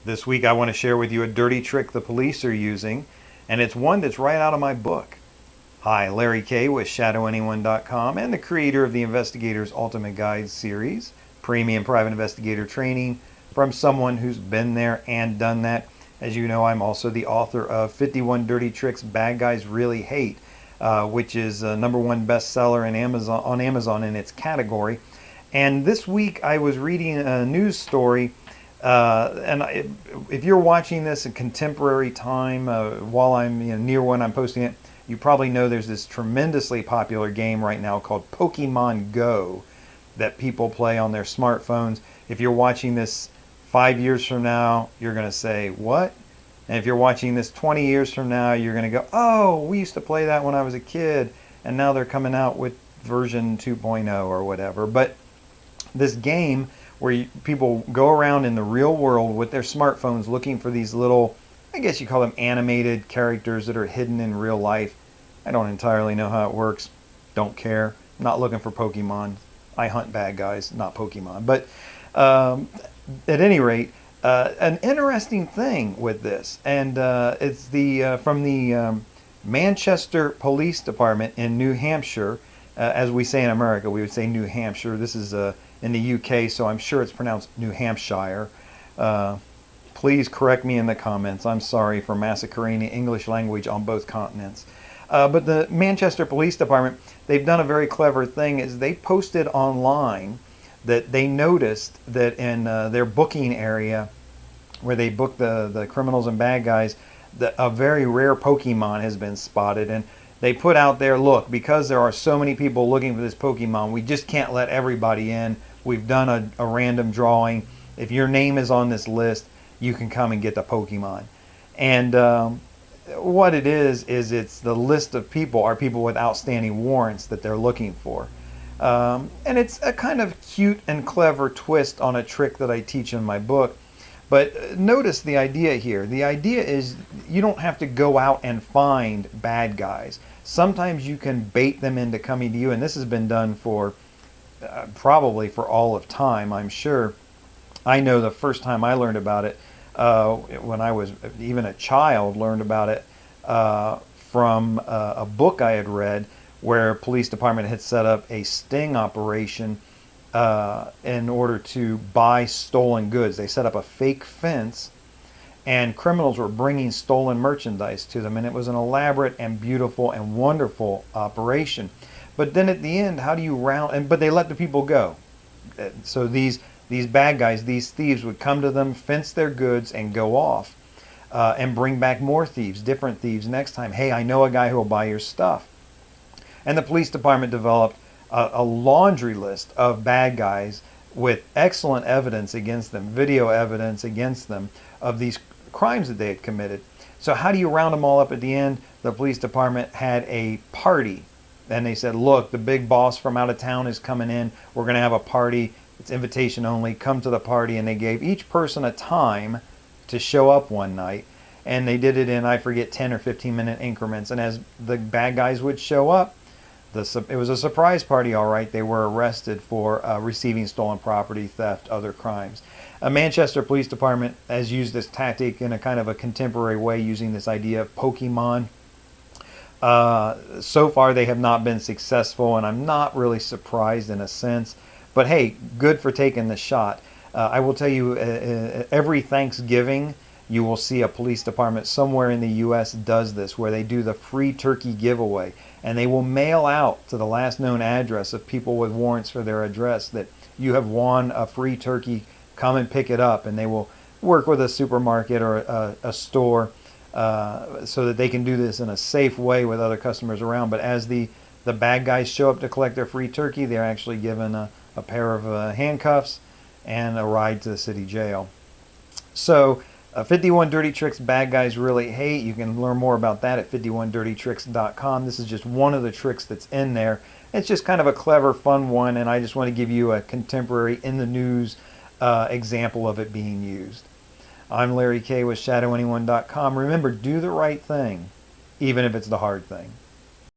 This week I want to share with you a dirty trick the police are using, and it's one that's right out of my book. Hi, Larry Kaye with ShadowAnyone.com and the creator of the Investigator's Ultimate Guide series, premium private investigator training from someone who's been there and done that. As you know, I'm also the author of 51 Dirty Tricks Bad Guys Really Hate, which is a #1 bestseller on Amazon in its category. And this week I was reading a news story, if you're watching this in contemporary time, while I'm near when I'm posting it, you probably know there's this tremendously popular game right now called Pokemon Go that people play on their smartphones. If you're watching this 5 years from now, you're going to say, what? And if you're watching this 20 years from now, you're going to go, oh, we used to play that when I was a kid, and now they're coming out with version 2.0 or whatever. But this game where people go around in the real world with their smartphones looking for these little, I guess you call them animated characters that are hidden in real life. I don't entirely know how it works. Don't care. I'm not looking for Pokemon. I hunt bad guys, not Pokemon. But at any rate, an interesting thing with this, and it's from the Manchester Police Department in New Hampshire. As we say in America, we would say New Hampshire. This is in the UK, so I'm sure it's pronounced New Hampshire. Please correct me in the comments. I'm sorry for massacring the English language on both continents. But the Manchester Police Department, they've done a very clever thing, is they posted online that they noticed that in their booking area, where they book the criminals and bad guys, that a very rare Pokemon has been spotted. And they put out there, look, because there are so many people looking for this Pokemon, we just can't let everybody in. We've done a random drawing. If your name is on this list, you can come and get the Pokemon. And what it is it's the list of people are people with outstanding warrants that they're looking for. And it's a kind of cute and clever twist on a trick that I teach in my book. But notice the idea here. The idea is you don't have to go out and find bad guys. Sometimes you can bait them into coming to you, and this has been done for probably for all of time, I'm sure. I know the first time I learned about it, when I was even a child, learned about it from a book I had read where a police department had set up a sting operation in order to buy stolen goods. They set up a fake fence, and criminals were bringing stolen merchandise to them, and it was an elaborate and beautiful and wonderful operation. But then at the end, how do you but they let the people go. So these bad guys, these thieves, would come to them, fence their goods, and go off, and bring back more thieves, different thieves next time. Hey, I know a guy who will buy your stuff. And the police department developed a laundry list of bad guys with excellent evidence against them, video evidence against them of these crimes that they had committed. So how do you round them all up at the end? The police department had a party, and they said, look, the big boss from out of town is coming in. We're going to have a party. It's invitation only. Come to the party. And they gave each person a time to show up one night, and they did it in, I forget, 10 or 15-minute increments. And as the bad guys would show up, it was a surprise party, all right. They were arrested for receiving stolen property, theft, other crimes. A Manchester Police Department has used this tactic in a kind of a contemporary way, using this idea of Pokemon. So far, they have not been successful, and I'm not really surprised in a sense. But hey, good for taking the shot. I will tell you, every Thanksgiving, you will see a police department somewhere in the U.S. does this, where they do the free turkey giveaway. And they will mail out to the last known address of people with warrants for their address that you have won a free turkey, come and pick it up. And they will work with a supermarket or a store so that they can do this in a safe way with other customers around. But as the bad guys show up to collect their free turkey, they're actually given a pair of handcuffs and a ride to the city jail. So 51 Dirty Tricks Bad Guys Really Hate. You can learn more about that at 51dirtytricks.com. This is just one of the tricks that's in there. It's just kind of a clever, fun one, and I just want to give you a contemporary, in the news example of it being used. I'm Larry Kaye with ShadowAnyone.com. Remember, do the right thing, even if it's the hard thing.